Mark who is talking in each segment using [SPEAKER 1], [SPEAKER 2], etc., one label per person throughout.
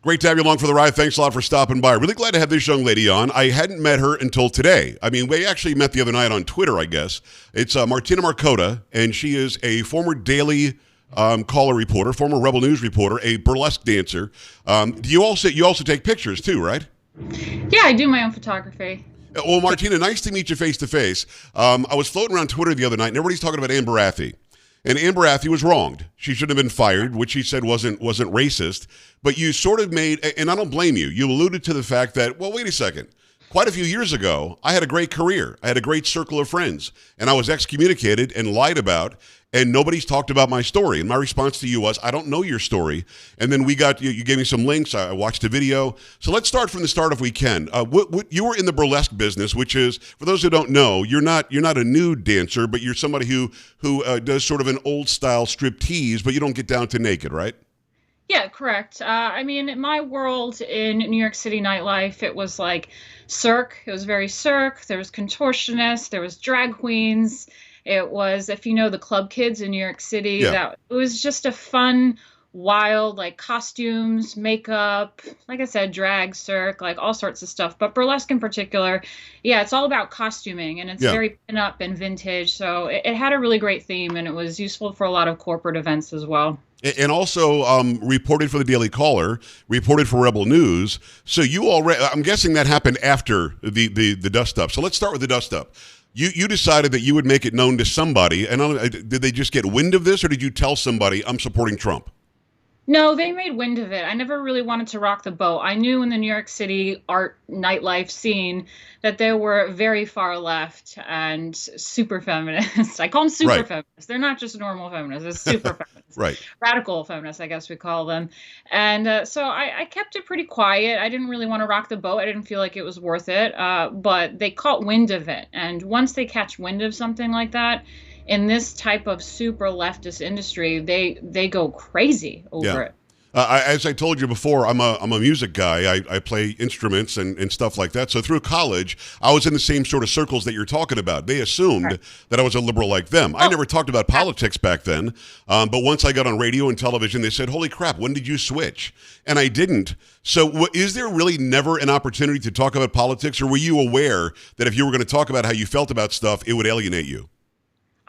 [SPEAKER 1] Great to have you along for the ride. Thanks a lot for stopping by. Really glad to have this young lady on. I hadn't met her until today. I mean, we actually met the other night on Twitter, I guess. It's Martina Markota, and she is a former Daily Caller reporter, former Rebel News reporter, a burlesque dancer. You also take pictures too, right?
[SPEAKER 2] Yeah, I do my own photography.
[SPEAKER 1] Well, Martina, nice to meet you face to face. I was floating around Twitter the other night, and everybody's talking about Amber Athey. And Amber Athey was wronged. She should have been fired, which she said wasn't racist. But you sort of made, and I don't blame you, you alluded to the fact that, well, wait a second. Quite a few years ago, I had a great career. I had a great circle of friends. And I was excommunicated and lied about, and nobody's talked about my story. And my response to you was, I don't know your story. And then you gave me some links. I watched a video. So let's start from the start if we can. You were in the burlesque business, which is, for those who don't know, you're not a nude dancer, but you're somebody who does sort of an old style striptease, but you don't get down to naked, right?
[SPEAKER 2] Yeah, correct. I mean, in my world in New York City nightlife, it was like cirque. It was very cirque. There was contortionists. There was drag queens. It was, if you know the club kids in New York City, that it was just a fun, wild, like costumes, makeup, like I said, drag, cirque, like all sorts of stuff. But burlesque in particular, yeah, it's all about costuming, and it's very pin-up and vintage. So it had a really great theme, and it was useful for a lot of corporate events as well.
[SPEAKER 1] And also reported for the Daily Caller, reported for Rebel News. So you already, I'm guessing that happened after the dust up. So let's start with the dust up. You decided that you would make it known to somebody, and did they just get wind of this, or did you tell somebody, I'm supporting Trump?
[SPEAKER 2] No, they made wind of it. I never really wanted to rock the boat. I knew in the New York City art nightlife scene that they were very far left and super feminists. I call them super feminists. They're not just normal feminists. They're super feminists.
[SPEAKER 1] Right.
[SPEAKER 2] Radical feminists, I guess we call them. And so I kept it pretty quiet. I didn't really want to rock the boat. I didn't feel like it was worth it. But they caught wind of it. And once they catch wind of something like that, in this type of super leftist industry, they go crazy over it.
[SPEAKER 1] As I told you before, I'm a music guy. I play instruments and stuff like that. So through college, I was in the same sort of circles that you're talking about. They assumed that I was a liberal like them. I never talked about politics back then. But once I got on radio and television, they said, holy crap, when did you switch? And I didn't. So is there really never an opportunity to talk about politics? Or were you aware that if you were going to talk about how you felt about stuff, it would alienate you?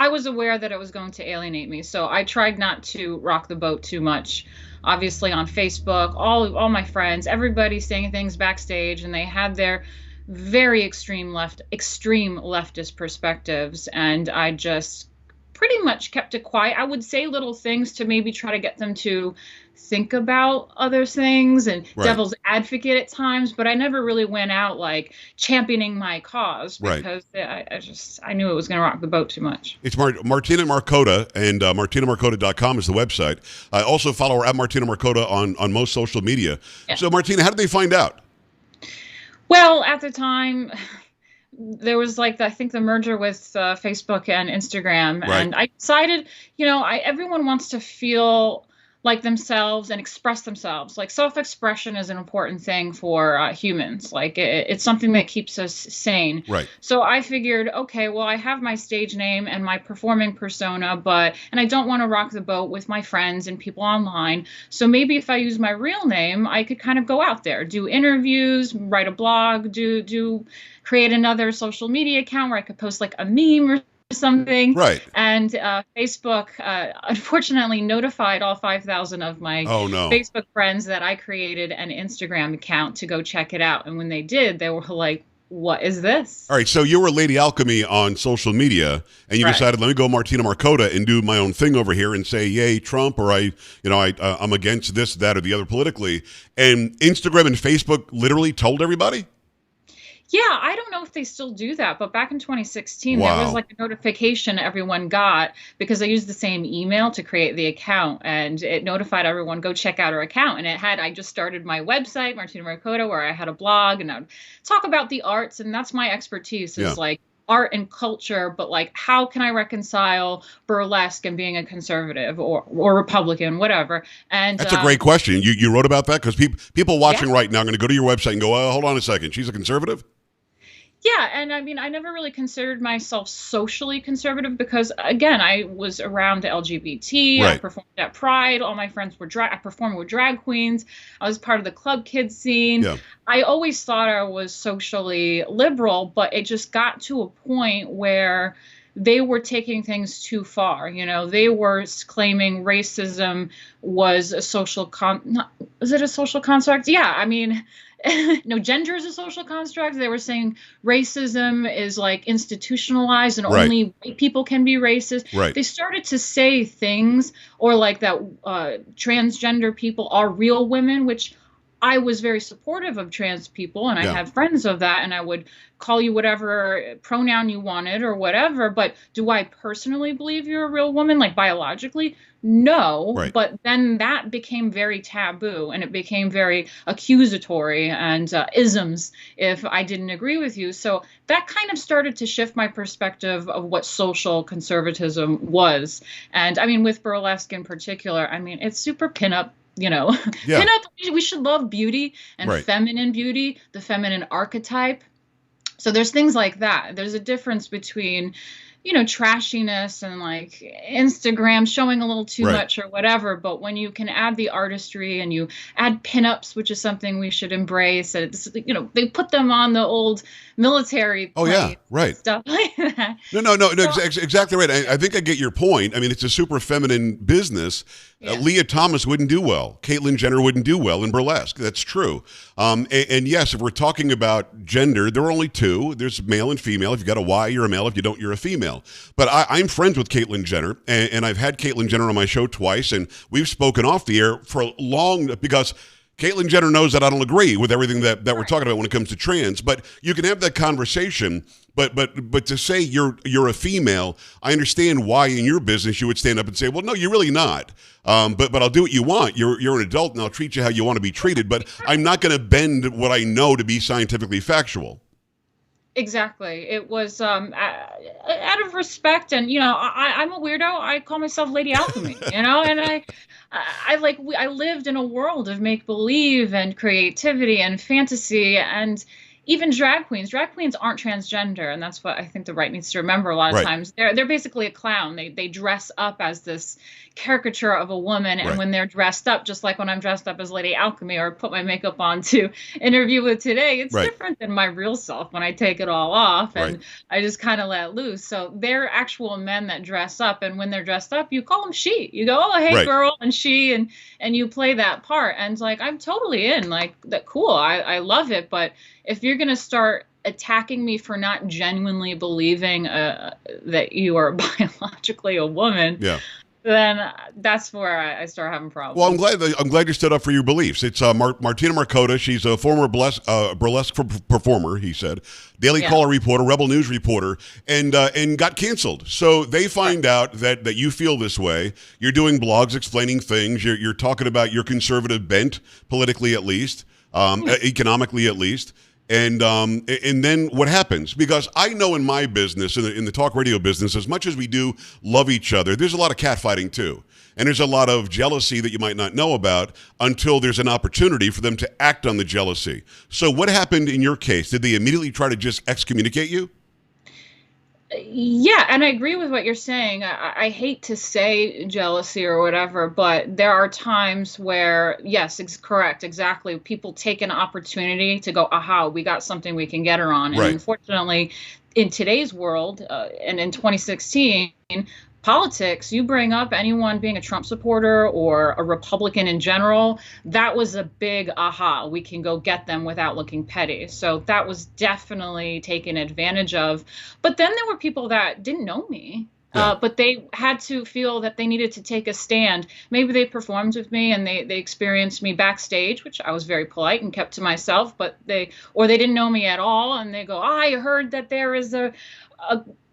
[SPEAKER 2] I was aware that it was going to alienate me, so I tried not to rock the boat too much. Obviously on Facebook, all my friends, everybody saying things backstage, and they had their very extreme leftist perspectives, and I just pretty much kept it quiet. I would say little things to maybe try to get them to think about other things and devil's advocate at times, but I never really went out like championing my cause because I knew it was going to rock the boat too much.
[SPEAKER 1] It's Martina Markota, and martinamarkota.com is the website. I also follow her at Martina Markota on most social media. Yeah. So Martina, how did they find out?
[SPEAKER 2] Well, at the time, there was I think the merger with Facebook and Instagram, and I decided, everyone wants to feel like themselves and express themselves. Like self-expression is an important thing for humans. Like it's something that keeps us sane.
[SPEAKER 1] Right.
[SPEAKER 2] So I figured, okay, well, I have my stage name and my performing persona, and I don't want to rock the boat with my friends and people online. So maybe if I use my real name, I could kind of go out there, do interviews, write a blog, create another social media account where I could post like a meme or something.
[SPEAKER 1] Right.
[SPEAKER 2] And Facebook unfortunately notified all 5,000 of my Facebook friends that I created an Instagram account to go check it out. And when they did, they were like, what is this? All
[SPEAKER 1] right. So you were Lady Alchemy on social media, and you decided, let me go Martina Markota and do my own thing over here and say, yay, Trump, or I'm against this, that, or the other politically. And Instagram and Facebook literally told everybody?
[SPEAKER 2] Yeah, I don't know if they still do that, but back in 2016, there was like a notification everyone got because I used the same email to create the account, and it notified everyone, go check out our account. And I just started my website, Martina Markota, where I had a blog, and I would talk about the arts, and that's my expertise is like art and culture, but like how can I reconcile burlesque and being a conservative or Republican, whatever. And
[SPEAKER 1] that's a great question. You wrote about that because people watching right now are going to go to your website and go, hold on a second, she's a conservative?
[SPEAKER 2] Yeah, and I mean, I never really considered myself socially conservative because, again, I was around the LGBT. I
[SPEAKER 1] Right.
[SPEAKER 2] performed at Pride. All my friends were drag. I performed with drag queens. I was part of the club kids scene.
[SPEAKER 1] Yeah.
[SPEAKER 2] I always thought I was socially liberal, but it just got to a point where they were taking things too far. You know, they were claiming racism was a social is it a social construct? Yeah, I mean, no, gender is a social construct. They were saying racism is like institutionalized and
[SPEAKER 1] Right.
[SPEAKER 2] only white people can be racist.
[SPEAKER 1] Right.
[SPEAKER 2] They started to say things or like that transgender people are real women, which I was very supportive of trans people and I
[SPEAKER 1] Yeah.
[SPEAKER 2] had friends of that and I would call you whatever pronoun you wanted or whatever. But do I personally believe you're a real woman, like biologically? No.
[SPEAKER 1] Right.
[SPEAKER 2] But then that became very taboo and it became very accusatory and isms if I didn't agree with you. So that kind of started to shift my perspective of what social conservatism was. And I mean, with burlesque in particular, I mean, it's super pinup.
[SPEAKER 1] Yeah.
[SPEAKER 2] Pinup, we should love beauty and
[SPEAKER 1] Right.
[SPEAKER 2] feminine beauty, the feminine archetype. So there's things like that. There's a difference between, trashiness and like Instagram showing a little too
[SPEAKER 1] Right.
[SPEAKER 2] much or whatever. But when you can add the artistry and you add pinups, which is something we should embrace, and it's, they put them on the old military
[SPEAKER 1] Oh, yeah.
[SPEAKER 2] planes,
[SPEAKER 1] Right.
[SPEAKER 2] stuff like that.
[SPEAKER 1] No, exactly right. I think I get your point. I mean, it's a super feminine business.
[SPEAKER 2] Yeah.
[SPEAKER 1] Leah Thomas wouldn't do well. Caitlyn Jenner wouldn't do well in burlesque. That's true. And yes, if we're talking about gender, there are only two. There's male and female. If you got a Y, you're a male. If you don't, you're a female. But I'm friends with Caitlyn Jenner, and I've had Caitlyn Jenner on my show twice, and we've spoken off the air for long because Caitlyn Jenner knows that I don't agree with everything that we're talking about when it comes to trans. But you can have that conversation. But to say you're a female, I understand why in your business you would stand up and say, well, no, you're really not. But I'll do what you want. You're an adult, and I'll treat you how you want to be treated. But I'm not going to bend what I know to be scientifically factual.
[SPEAKER 2] Exactly. It was out of respect, and I'm a weirdo. I call myself Lady Alchemy, and I lived in a world of make believe and creativity and fantasy, and even drag queens. Drag queens aren't transgender, and that's what I think the right needs to remember. A lot of
[SPEAKER 1] Right.
[SPEAKER 2] times, they're basically a clown. They dress up as this caricature of a woman, and
[SPEAKER 1] Right.
[SPEAKER 2] when they're dressed up, just like when I'm dressed up as Lady Alchemy or put my makeup on to interview with today, it's
[SPEAKER 1] Right.
[SPEAKER 2] different than my real self when I take it all off and
[SPEAKER 1] Right.
[SPEAKER 2] I just kind of let loose. So they're actual men that dress up, and when they're dressed up, you call them she. You go, oh hey
[SPEAKER 1] Right.
[SPEAKER 2] girl, and she, and you play that part, and like I'm totally in, like that. Cool, I love it. But if you're gonna start attacking me for not genuinely believing that you are biologically a woman,
[SPEAKER 1] Yeah.
[SPEAKER 2] then that's where I start having problems.
[SPEAKER 1] Well, I'm glad you stood up for your beliefs. It's Martina Markota. She's a former burlesque performer. He said, Daily
[SPEAKER 2] Yeah.
[SPEAKER 1] Caller reporter, Rebel News reporter, and got canceled. So they find out that you feel this way. You're doing blogs explaining things. You're talking about your conservative bent, politically at least, economically at least. And then what happens? Because I know in my business, in the talk radio business, as much as we do love each other, there's a lot of catfighting too. And there's a lot of jealousy that you might not know about until there's an opportunity for them to act on the jealousy. So what happened in your case? Did they immediately try to just excommunicate you?
[SPEAKER 2] Yeah, and I agree with what you're saying. I hate to say jealousy or whatever, but there are times where, yes, it's correct, exactly. People take an opportunity to go, aha, we got something we can get her on. And
[SPEAKER 1] Right.
[SPEAKER 2] unfortunately, in today's world, and in 2016, politics, you bring up anyone being a Trump supporter or a Republican in general, that was a big aha. We can go get them without looking petty. So that was definitely taken advantage of. But then there were people that didn't know me.
[SPEAKER 1] Yeah.
[SPEAKER 2] But they had to feel that they needed to take a stand. Maybe they performed with me and they experienced me backstage, which I was very polite and kept to myself, but they didn't know me at all. And they go, I heard that there is a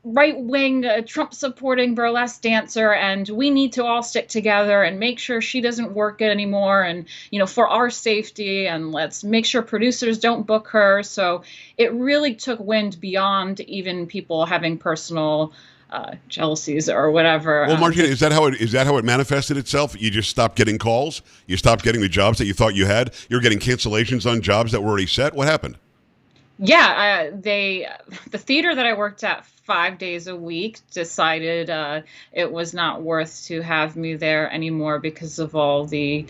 [SPEAKER 2] right-wing Trump supporting burlesque dancer, and we need to all stick together and make sure she doesn't work anymore, and for our safety, and let's make sure producers don't book her. So it really took wind beyond even people having personal jealousies or whatever.
[SPEAKER 1] Well, Martina, is that how it manifested itself? You just stopped getting calls? You stopped getting the jobs that you thought you had? You're getting cancellations on jobs that were already set? What happened?
[SPEAKER 2] Yeah, the theater that I worked at 5 days a week decided it was not worth to have me there anymore because of all the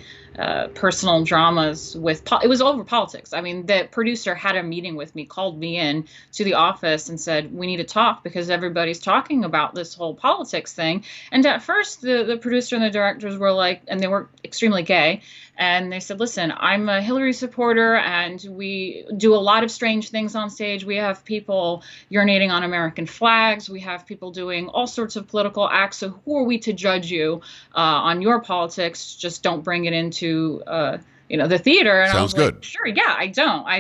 [SPEAKER 2] personal dramas it was over politics. I mean, the producer had a meeting with me, called me in to the office and said, we need to talk because everybody's talking about this whole politics thing. And at first, the producer and the directors were like, and they were extremely gay. And they said, listen, I'm a Hillary supporter and we do a lot of strange things on stage. We have people urinating on American flags. We have people doing all sorts of political acts. So who are we to judge you on your politics? Just don't bring it into the theater. And I
[SPEAKER 1] Sounds
[SPEAKER 2] was like,
[SPEAKER 1] good.
[SPEAKER 2] sure, yeah, I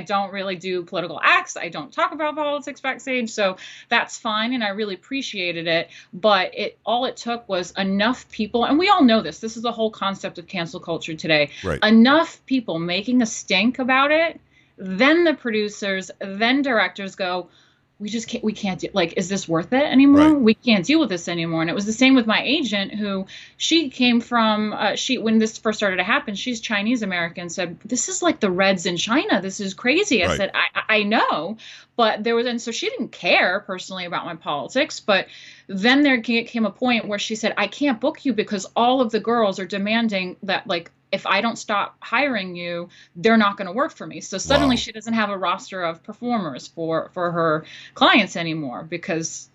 [SPEAKER 2] don't really do political acts. I don't talk about politics backstage. So that's fine. And I really appreciated it. But all it took was enough people. And we all know this. This is the whole concept of cancel culture today.
[SPEAKER 1] Right.
[SPEAKER 2] Enough people making a stink about it. Then the producers, then directors go, we can't do, like, is this worth it anymore?
[SPEAKER 1] Right.
[SPEAKER 2] We can't deal with this anymore. And it was the same with my agent, who she came from, when this first started to happen, she's Chinese American, said, this is like the Reds in China. This is crazy. I
[SPEAKER 1] Right.
[SPEAKER 2] said, I know, but and so she didn't care personally about my politics. But then there came a point where she said, I can't book you because all of the girls are demanding that, like, if I don't stop hiring you, they're not going to work for me. So suddenly
[SPEAKER 1] Wow.
[SPEAKER 2] she doesn't have a roster of performers for her clients anymore because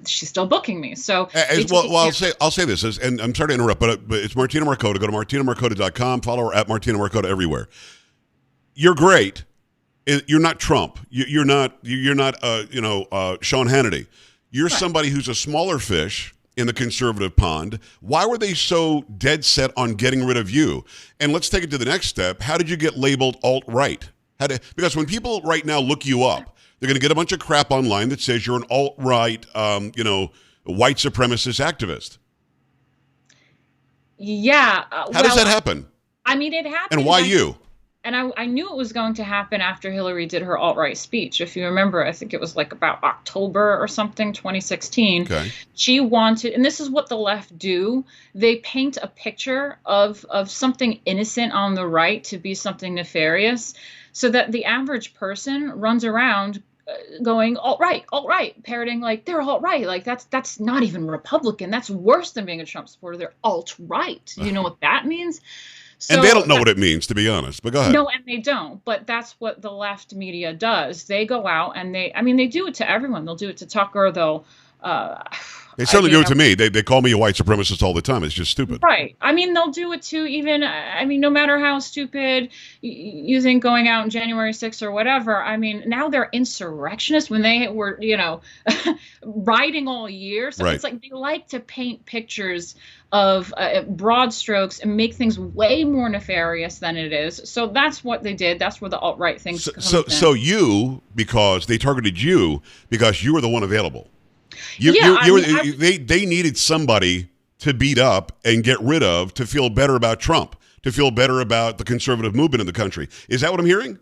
[SPEAKER 2] she's still booking me. So
[SPEAKER 1] I'll say this, and I'm sorry to interrupt, but it's Martina Markota. Go to martinamarkota.com. Follow her at Martina Markota everywhere. You're great. You're not Trump. You're not Sean Hannity. You're somebody who's a smaller fish in the conservative pond. Why were they so dead set on getting rid of you? And let's take it to the next step. How did you get labeled alt-right? Because when people right now look you up, they're going to get a bunch of crap online that says you're an alt-right, white supremacist activist.
[SPEAKER 2] Yeah.
[SPEAKER 1] How does that happen?
[SPEAKER 2] I mean, it happened.
[SPEAKER 1] And why you?
[SPEAKER 2] And I knew it was going to happen after Hillary did her alt-right speech. If you remember, I think it was like about October or something, 2016.
[SPEAKER 1] Okay.
[SPEAKER 2] She wanted, and this is what the left do, they paint a picture of something innocent on the right to be something nefarious, so that the average person runs around going alt-right, parroting like they're alt-right. Like that's not even Republican. That's worse than being a Trump supporter. They're alt-right. You know what that means? So,
[SPEAKER 1] and they don't know what it means, to be honest, but go ahead.
[SPEAKER 2] No, and they don't. But that's what the left media does. They go out and they do it to everyone. They'll do it to Tucker.
[SPEAKER 1] They certainly do it to me. They call me a white supremacist all the time. It's just stupid.
[SPEAKER 2] Right. I mean, they'll do it to even, no matter how stupid you think going out on January 6th or whatever. I mean, now they're insurrectionists when they were, riding all year. So
[SPEAKER 1] Right.
[SPEAKER 2] It's like they like to paint pictures of broad strokes and make things way more nefarious than it is. So that's what they did. That's where the alt-right things come in.
[SPEAKER 1] So you, because they targeted you because you were the one available. They needed somebody to beat up and get rid of to feel better about Trump, to feel better about the conservative movement in the country. Is that what I'm hearing?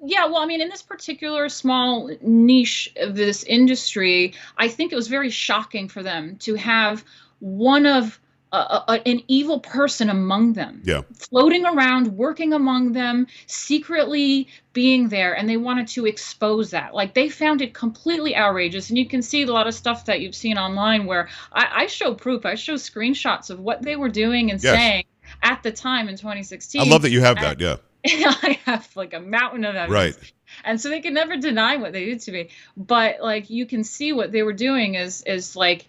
[SPEAKER 2] Yeah, well, I mean, in this particular small niche of this industry, I think it was very shocking for them to have one of an evil person among them, floating around, working among them, secretly being there, and they wanted to expose that. Like, they found it completely outrageous, and you can see a lot of stuff that you've seen online where I show proof, I show screenshots of what they were doing and saying at the time in 2016.
[SPEAKER 1] I love that you have that, yeah.
[SPEAKER 2] I have like a mountain of evidence.
[SPEAKER 1] Right.
[SPEAKER 2] And so they can never deny what they did to me. But like you can see what they were doing is like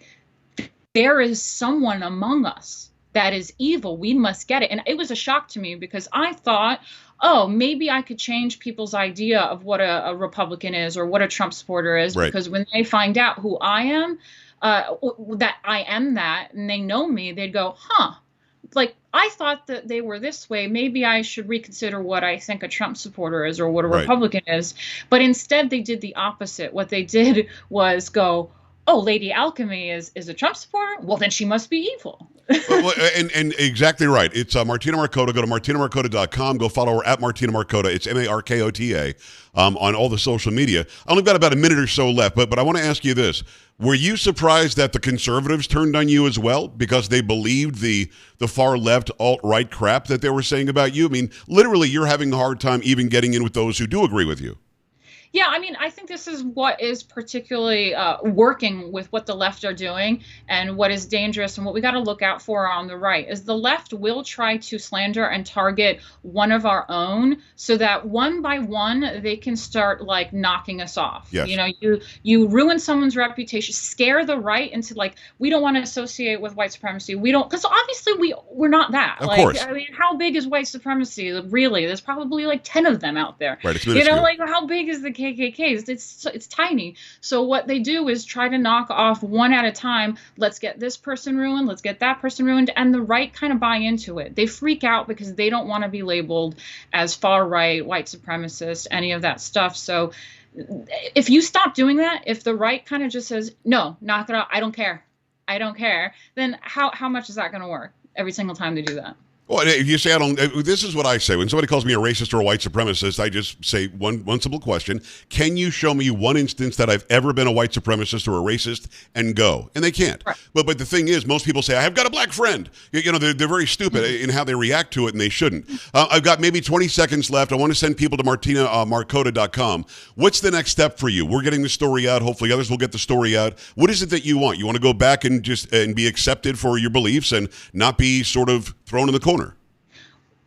[SPEAKER 2] there is someone among us that is evil. We must get it. And it was a shock to me because I thought, oh, maybe I could change people's idea of what a Republican is or what a Trump supporter is.
[SPEAKER 1] Right.
[SPEAKER 2] Because when they find out who I am, that I am that, and they know me, they'd go, huh, like, I thought that they were this way. Maybe I should reconsider what I think a Trump supporter is or what a Republican is. But instead, they did the opposite. What they did was go, oh, Lady Alchemy is a Trump supporter? Well, then she must be evil.
[SPEAKER 1] and exactly right. It's Martina Markota. Go to martinamarkota.com. Go follow her at Martina Markota. It's Markota on all the social media. I only got about a minute or so left, but I want to ask you this. Were you surprised that the conservatives turned on you as well because they believed the far left alt-right crap that they were saying about you? I mean, literally, you're having a hard time even getting in with those who do agree with you.
[SPEAKER 2] Yeah, I mean, I think this is what is particularly working with what the left are doing and what is dangerous and what we got to look out for on the right is the left will try to slander and target one of our own so that one by one they can start like knocking us off.
[SPEAKER 1] Yes.
[SPEAKER 2] You know, you ruin someone's reputation, scare the right into like we don't want to associate with white supremacy. We don't because obviously we're not that.
[SPEAKER 1] Of
[SPEAKER 2] like
[SPEAKER 1] course.
[SPEAKER 2] I mean, how big is white supremacy? Really? There's probably like 10 of them out there.
[SPEAKER 1] Right, it's
[SPEAKER 2] You
[SPEAKER 1] minuscule.
[SPEAKER 2] know, like how big is the KKK? It's tiny. So what they do is try to knock off one at a time. Let's get this person ruined. Let's get that person ruined. And the right kind of buy into it. They freak out because they don't want to be labeled as far right, white supremacist, any of that stuff. So if you stop doing that, if the right kind of just says, no, knock it off, I don't care, then how much is that going to work every single time they do that?
[SPEAKER 1] Well, if you say I don't, this is what I say. When somebody calls me a racist or a white supremacist, I just say one simple question. Can you show me one instance that I've ever been a white supremacist or a racist and go? And they can't. Right. But the thing is, most people say, I've got a black friend. You know, they're very stupid in how they react to it, and they shouldn't. I've got maybe 20 seconds left. I want to send people to martinamarkota.com. What's the next step for you? We're getting the story out. Hopefully others will get the story out. What is it that you want? You want to go back and just and be accepted for your beliefs and not be sort of thrown in the corner?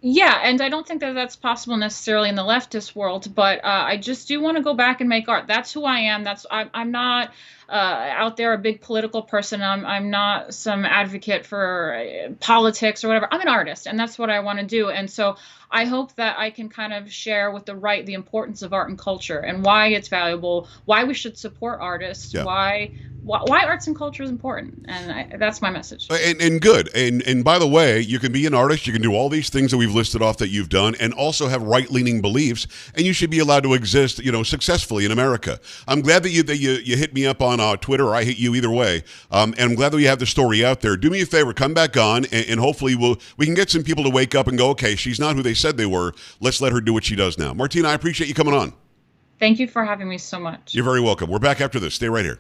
[SPEAKER 2] Yeah, and I don't think that that's possible necessarily in the leftist world, but I just do want to go back and make art. That's who I am. I'm not out there a big political person. I'm not some advocate for politics or whatever. I'm an artist, and that's what I want to do. And so I hope that I can kind of share with the right the importance of art and culture and why it's valuable, why we should support artists, why arts and culture is important, and that's my message.
[SPEAKER 1] And good. And by the way, you can be an artist. You can do all these things that we've listed off that you've done, and also have right-leaning beliefs. And you should be allowed to exist, you know, successfully in America. I'm glad that you hit me up on Twitter, or I hit you either way. And I'm glad that we have the story out there. Do me a favor, come back on, and hopefully we can get some people to wake up and go, okay, she's not who they said they were. Let's let her do what she does now. Martina, I appreciate you coming on.
[SPEAKER 2] Thank you for having me so much.
[SPEAKER 1] You're very welcome. We're back after this. Stay right here.